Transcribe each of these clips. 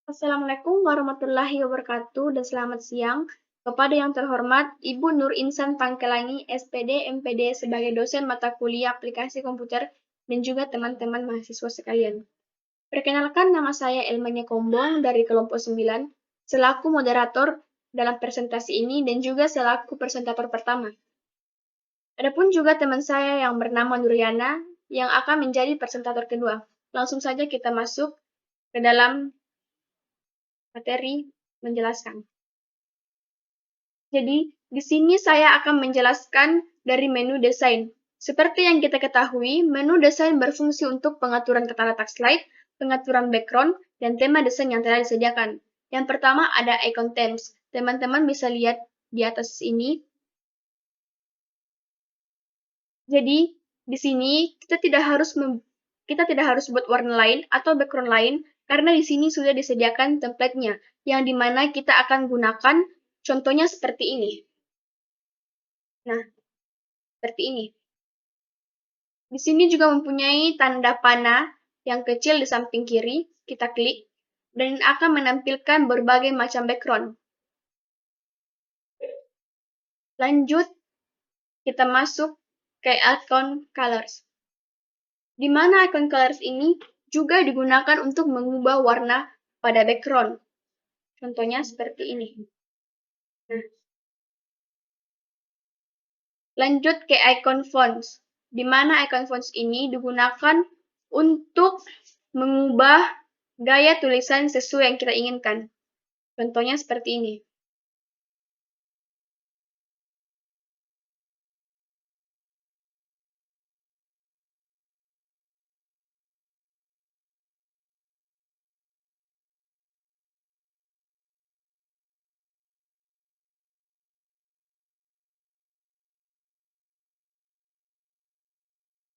Assalamualaikum warahmatullahi wabarakatuh dan selamat siang kepada yang terhormat Ibu Nur Insan Pangkelangi, SPD, MPD sebagai dosen mata kuliah aplikasi komputer dan juga teman-teman mahasiswa sekalian. Perkenalkan, nama saya Elmania Kombong dari kelompok 9 selaku moderator dalam presentasi ini dan juga selaku presentator pertama. Adapun juga teman saya yang bernama Nuriana yang akan menjadi presentator kedua. Langsung saja kita masuk ke dalam materi menjelaskan. Jadi, di sini saya akan menjelaskan dari menu desain. Seperti yang kita ketahui, menu desain berfungsi untuk pengaturan tata letak slide, pengaturan background, dan tema desain yang telah disediakan. Yang pertama ada icon themes. Teman-teman bisa lihat di atas ini. Jadi, di sini kita tidak harus buat warna lain atau background lain karena di sini sudah disediakan template-nya yang dimana kita akan gunakan contohnya seperti ini. Nah, seperti ini. Di sini juga mempunyai tanda panah yang kecil di samping kiri, kita klik, dan akan menampilkan berbagai macam background. Lanjut, kita masuk ke icon colors. Di mana icon colors ini juga digunakan untuk mengubah warna pada background. Contohnya seperti ini. Nah, lanjut ke icon fonts, di mana icon fonts ini digunakan untuk mengubah gaya tulisan sesuai yang kita inginkan. Contohnya seperti ini.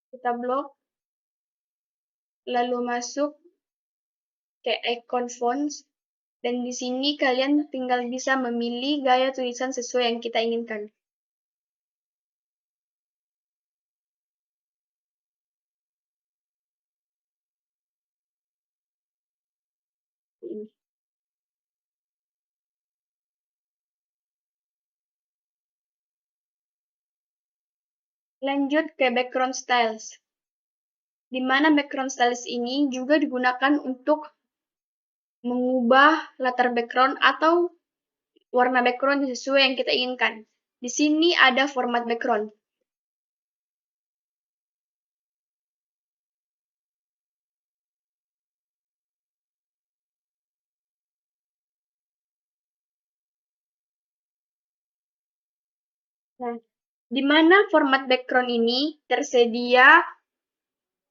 Kita blok, lalu masuk ke icon fonts, dan di sini kalian tinggal bisa memilih gaya tulisan sesuai yang kita inginkan. Lanjut ke background styles, di mana background styles ini juga digunakan untuk mengubah latar background atau warna background sesuai yang kita inginkan. Di sini ada format background. Nah, di mana format background ini tersedia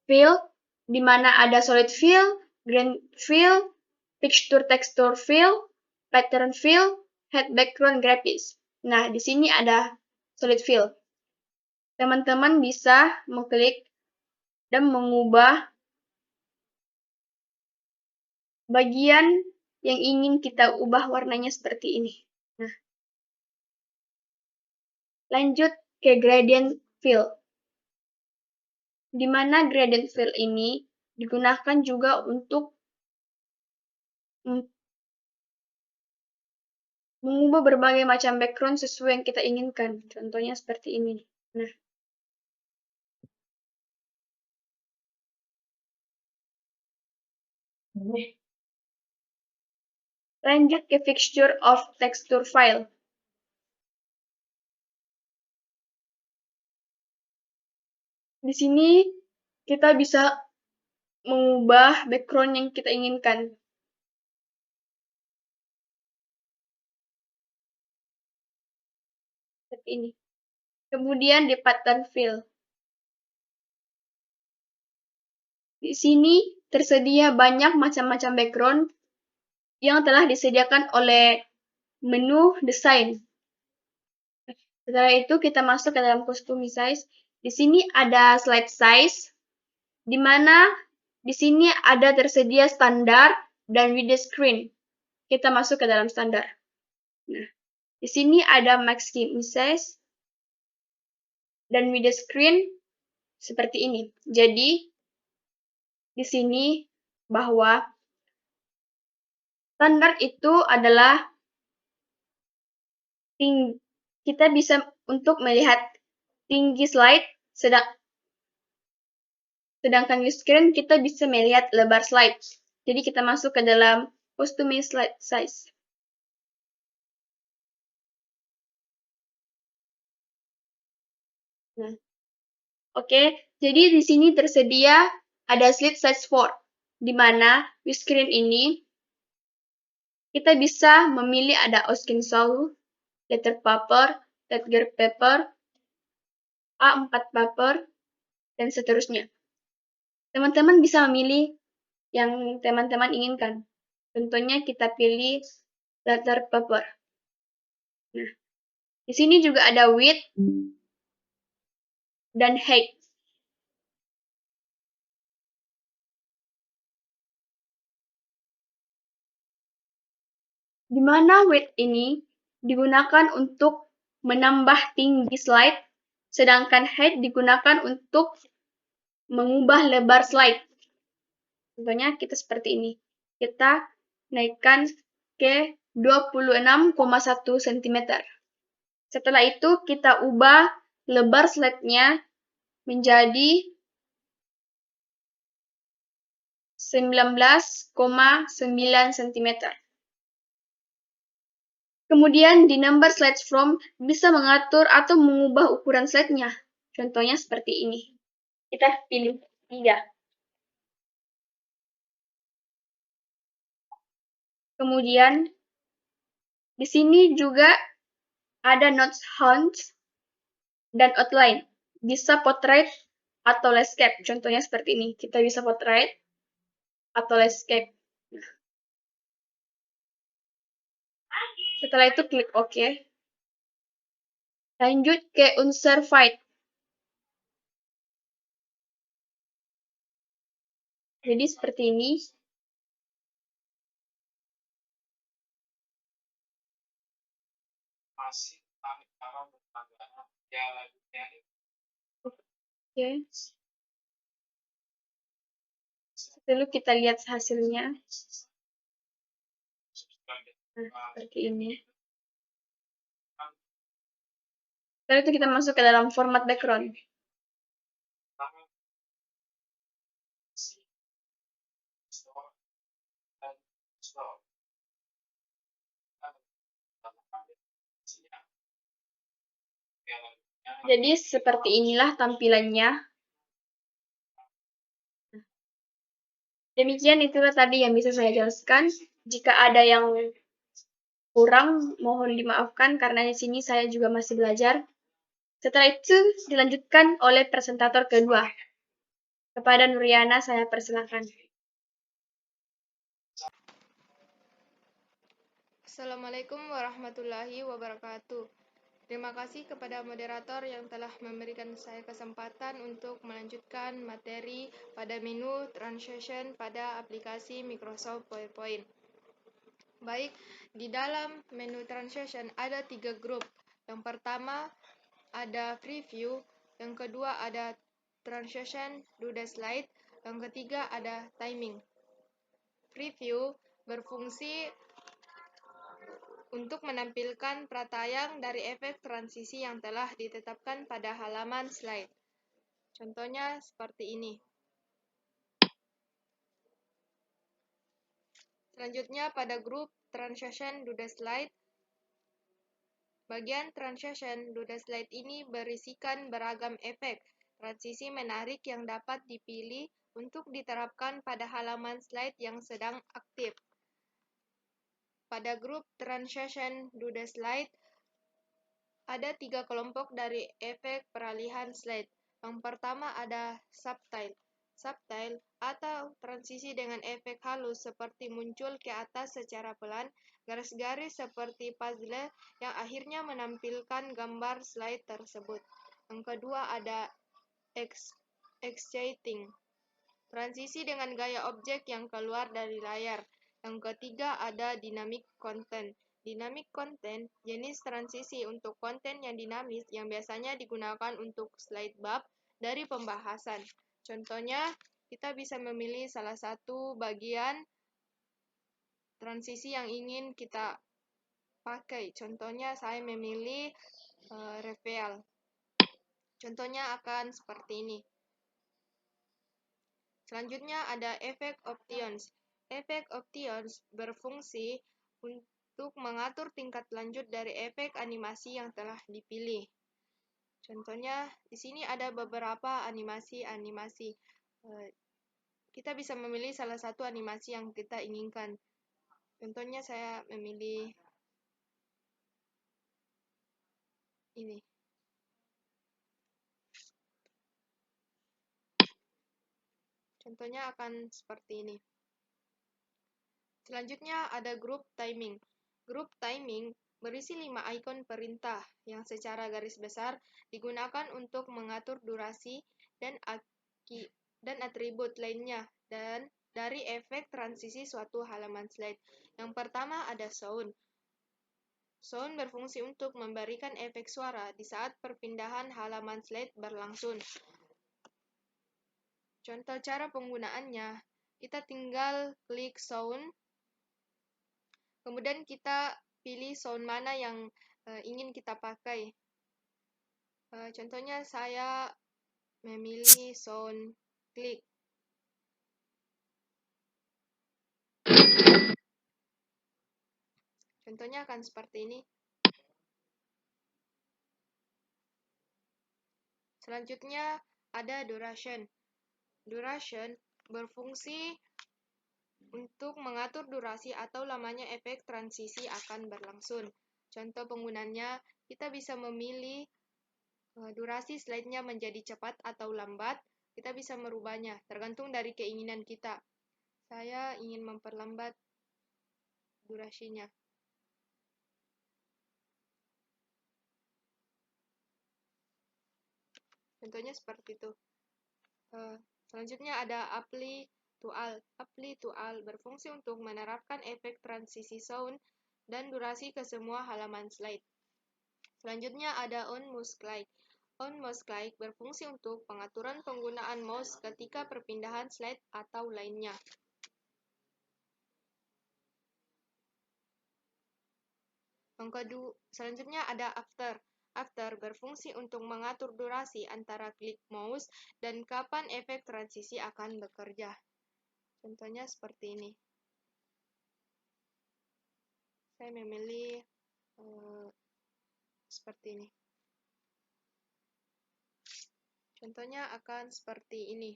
fill, di mana ada solid fill, green fill, picture texture fill, pattern fill, head background graphics. Nah, di sini ada solid fill. Teman-teman bisa mengklik dan mengubah bagian yang ingin kita ubah warnanya seperti ini. Nah, lanjut ke gradient fill, di mana gradient fill ini digunakan juga untuk mengubah berbagai macam background sesuai yang kita inginkan. Contohnya seperti ini. Nah, lanjut ke fixture of texture file. Di sini kita bisa mengubah background yang kita inginkan. Seperti ini. Kemudian di pattern fill. Di sini tersedia banyak macam-macam background yang telah disediakan oleh menu desain. Setelah itu kita masuk ke dalam customize. Di sini ada slide size, di mana di sini ada tersedia standar dan width screen. Kita masuk ke dalam standar. Nah, di sini ada maximum size dan width screen seperti ini. Jadi, di sini bahwa Standar itu adalah kita bisa untuk melihat tinggi slide, sedangkan view screen kita bisa melihat lebar slide. Jadi kita masuk ke dalam customize slide size. Nah, oke, jadi di sini tersedia ada slide size 4, di mana view screen ini kita bisa memilih ada Oskin Soul, letter paper, Edgar paper, A4 paper, dan seterusnya. Teman-teman bisa memilih yang teman-teman inginkan. Contohnya kita pilih letter paper. Nah, di sini juga ada width dan height. Di mana width ini digunakan untuk menambah tinggi slide, sedangkan height digunakan untuk mengubah lebar slide. Contohnya kita seperti ini. Kita naikkan ke 26,1 cm. Setelah itu kita ubah lebar slide-nya menjadi 19,9 cm. Kemudian di number slides from bisa mengatur atau mengubah ukuran slide-nya. Contohnya seperti ini. Kita pilih 3. Kemudian di sini juga ada notes fonts dan outline. Bisa portrait atau landscape. Contohnya seperti ini. Kita bisa portrait atau landscape. Setelah itu klik OK. Lanjut ke unsur file. Jadi seperti ini. Oke. Lalu kita lihat hasilnya. Nah, seperti ini. Lalu itu kita masuk ke dalam format background. Jadi seperti inilah tampilannya. Demikian itulah tadi yang bisa saya jelaskan. Jika ada yang kurang, mohon dimaafkan karena di sini saya juga masih belajar. Setelah itu dilanjutkan oleh presentator kedua. Kepada Nuriana saya persilakan. Assalamualaikum warahmatullahi wabarakatuh. Terima kasih kepada moderator yang telah memberikan saya kesempatan untuk melanjutkan materi pada menu transition pada aplikasi Microsoft PowerPoint. Baik, di dalam menu transition ada 3 grup. Yang pertama ada preview, yang kedua ada transition do the slide, yang ketiga ada timing. Preview berfungsi untuk menampilkan pratayang dari efek transisi yang telah ditetapkan pada halaman slide. Contohnya seperti ini. Selanjutnya pada grup Transition do the slide. Bagian Transition do the slide ini berisikan beragam efek transisi menarik yang dapat dipilih untuk diterapkan pada halaman slide yang sedang aktif. Pada grup Transition do the slide, ada 3 kelompok dari efek peralihan slide. Yang pertama ada subtile. Subtile atau transisi dengan efek halus seperti muncul ke atas secara pelan, garis-garis seperti puzzle yang akhirnya menampilkan gambar slide tersebut. Yang kedua ada exciting. Transisi dengan gaya objek yang keluar dari layar. Yang ketiga ada dynamic content. Dynamic content, jenis transisi untuk konten yang dinamis yang biasanya digunakan untuk slide bab dari pembahasan. Contohnya, kita bisa memilih salah satu bagian transisi yang ingin kita pakai. Contohnya saya memilih reveal. Contohnya akan seperti ini. Selanjutnya ada efek options. Efek options berfungsi untuk mengatur tingkat lanjut dari efek animasi yang telah dipilih. Contohnya di sini ada beberapa animasi. Kita bisa memilih salah satu animasi yang kita inginkan. Contohnya saya memilih ini. Contohnya akan seperti ini. Selanjutnya ada group timing. Group timing berisi 5 ikon perintah yang secara garis besar digunakan untuk mengatur durasi dan atribut lainnya dan dari efek transisi suatu halaman slide. Yang pertama ada sound. Sound berfungsi untuk memberikan efek suara di saat perpindahan halaman slide berlangsung. Contoh cara penggunaannya, kita tinggal klik sound, kemudian kita pilih sound mana yang ingin kita pakai. Contohnya saya memilih sound klik. Contohnya akan seperti ini. Selanjutnya ada duration. Duration berfungsi untuk mengatur durasi atau lamanya efek transisi akan berlangsung. Contoh penggunaannya, kita bisa memilih durasi slide-nya menjadi cepat atau lambat. Kita bisa merubahnya, tergantung dari keinginan kita. Saya ingin memperlambat durasinya. Contohnya seperti itu. Selanjutnya ada apply to all. Apply to all berfungsi untuk menerapkan efek transisi sound dan durasi ke semua halaman slide. Selanjutnya ada on mouse click. On mouse click berfungsi untuk pengaturan penggunaan mouse ketika perpindahan slide atau lainnya. Selanjutnya ada after. After berfungsi untuk mengatur durasi antara klik mouse dan kapan efek transisi akan bekerja. Contohnya seperti ini. Saya memilih seperti ini. Contohnya akan seperti ini.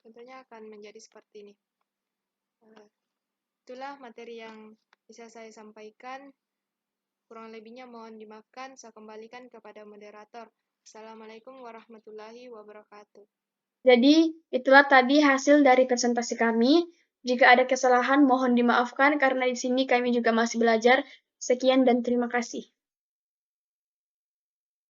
Contohnya akan menjadi seperti ini. Itulah materi yang bisa saya sampaikan. Kurang lebihnya mohon dimaafkan. Saya kembalikan kepada moderator. Assalamualaikum warahmatullahi wabarakatuh. Jadi, itulah tadi hasil dari presentasi kami. Jika ada kesalahan, mohon dimaafkan karena di sini kami juga masih belajar. Sekian dan terima kasih.